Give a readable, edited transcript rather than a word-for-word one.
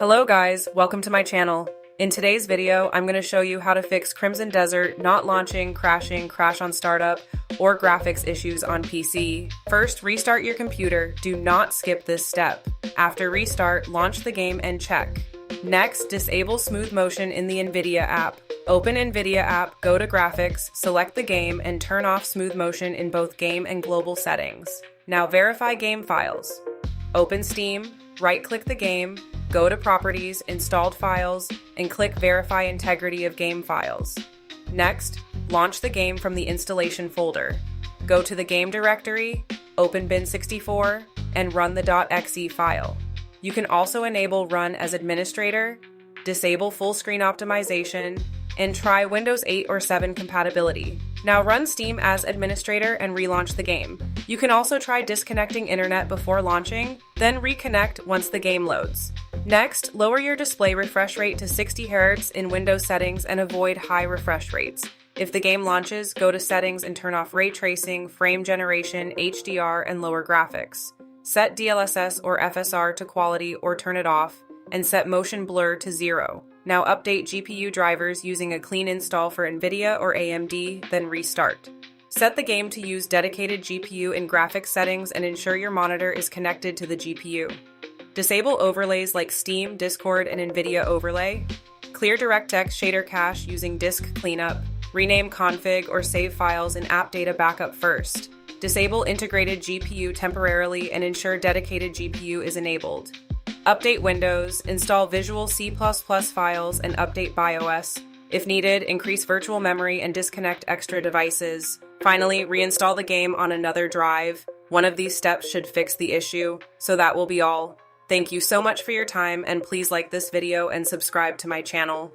Hello guys, welcome to my channel. In today's video, I'm going to show you how to fix Crimson Desert not launching, crashing, crash on startup, or graphics issues on PC. First, restart your computer. Do not skip this step. After restart, launch the game and check. Next, disable smooth motion in the NVIDIA app. Open NVIDIA app, go to graphics, select the game, and turn off smooth motion in both game and global settings. Now verify game files. Open Steam, right-click the game, go to Properties, Installed Files, and click Verify Integrity of Game Files. Next, launch the game from the installation folder. Go to the game directory, open bin64, and run the .exe file. You can also enable Run as Administrator, disable full screen optimization, and try Windows 8 or 7 compatibility. Now run Steam as administrator and relaunch the game. You can also try disconnecting internet before launching, then reconnect once the game loads. Next, lower your display refresh rate to 60 Hz in Windows settings and avoid high refresh rates. If the game launches, go to Settings and turn off Ray Tracing, Frame Generation, HDR, and lower graphics. Set DLSS or FSR to quality or turn it off, and set Motion Blur to 0. Now update GPU drivers using a clean install for NVIDIA or AMD, then restart. Set the game to use dedicated GPU in graphics settings and ensure your monitor is connected to the GPU. Disable overlays like Steam, Discord, and NVIDIA Overlay. Clear DirectX shader cache using disk cleanup. Rename config or save files in app data backup first. Disable integrated GPU temporarily and ensure dedicated GPU is enabled. Update Windows, install Visual C++ files, and update BIOS. If needed, increase virtual memory and disconnect extra devices. Finally, reinstall the game on another drive. One of these steps should fix the issue, so that will be all. Thank you so much for your time, and please like this video and subscribe to my channel.